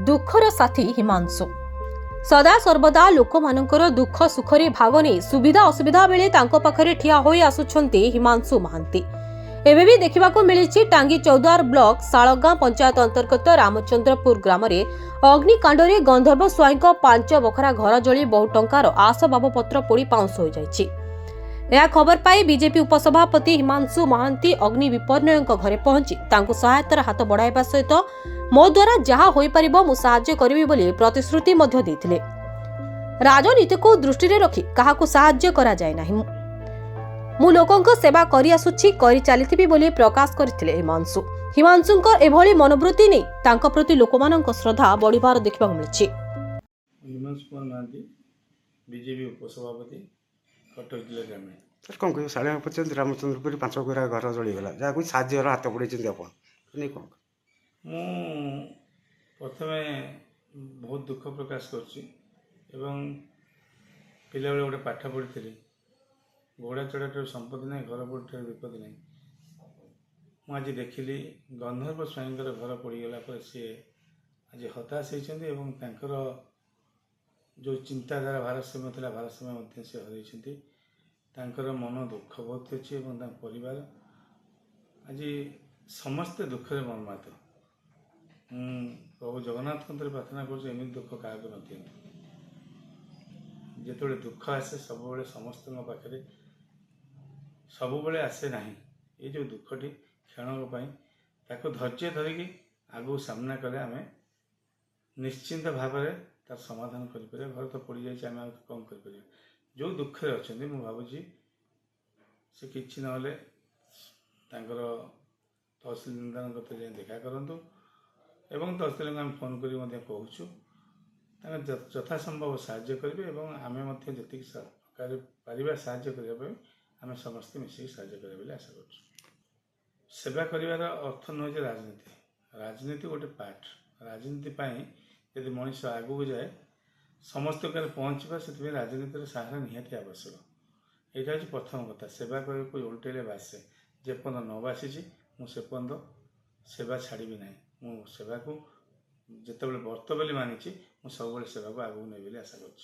दुखर साथी हिमांशु सदा सर्वदा लोकमानंकर दुख सुखरे भाग नहीं सुविधा असुविधा बेले तांको पाखरे ठिया होई आसुछंती हिमांशु महांती। एबे भी देखिबाको मिलिछि टांगी चौद्वार ब्लॉक साळगां पंचायत अंतर्गत रामचंद्रपुर ग्राम रे अग्निकांडरे गंधर्व स्वाईंको 5 बखरा घर जळी बहु टंकार आसबाबपत्र पोड़ी पाउंस हो जाइछि। यह खबर पाई बीजेपी उपसभापति हिमांशु महांती अग्नि विपर्णयଙ୍କ घरे पहुंची तांको सहायतार हाथ बढ़ाइबा सहित मो द्वारा जहा होई परिबो मु सहाय्य करबी बोली प्रतिश्रुति मध्य देथिले। राजनीति को दृष्टि रे रखी काहाकू सहाय्य करा जाय नाही, मु लोकंक सेवा करि आसुछि करि चालिथिबी बोली प्रकाश करथिले हिमांशु। हिमांशुଙ୍କ एभଳି मनोवृत्ति नै तांको प्रति लोकमानଙ୍କ श्रद्धा बढ़िबार देखिबाक मिलिछि। हिमांशु कुमार महांती बीजेपी उपसभापति कटक जिला ग्रामीण। सर कौन कह साढ़े पचास रामचंद्रपुर 5 गोरा घर जलीगला जहाँ कोई साज्य हाथ बढ़े आप कौन प्रथमे बहुत दुख प्रकाश कर पिला बेले गोटे पाठ पढ़ी घोड़ा चढ़ा संपत्ति ना घर पड़ विपद ना मुझे आज देखिली गंधर्व स्वाईंकर घर पड़गला पर सी आज हताश होकर जो चिंताधारा भारसाम्य था भारसाम्य से हरई तांकर मन दुख बहुत अच्छी परिवार आज समस्ते दुख मर्मात। प्रभु जगन्नाथ प्रार्थना करमी दुख क्या न जो दुख आसे सब समस्त पाखे सब आसे ना ये जो दुखटी क्षणक धैर्य धरिकी आगू सामना कले आम निश्चिंत भाव तार समाधान कर घर तो पड़ जाए आम कम कर जो दुखे अच्छा मुझे भावुँ से किसी ना तहसिलदार जाए देखा करूँ एवं तहसिल आम फोन कर कहूँ यथासंभव साहाय्य करेंगे और आम जी पारिबा साहाय्य करने आम समस्ते मिसिक साहाय्य करें आशा कर। सेवा कर अर्थ नुहे राजनीति राजनीति गोटे पार्ट राजनीति यदि मनीष आगू जाए समस्त पहुँचवा से राजनीतिर सहारा निहाती आवश्यक। यहाँ हूँ प्रथम कथा सेवा करने उल्टेले बासे जेपर्यंत न बासी मुझे पर्यंत सेवा छाड़ी ना मु सेवा को जिते वर्त बोली मानी मुझे सब सेवा को आगू नहीं आशा कर।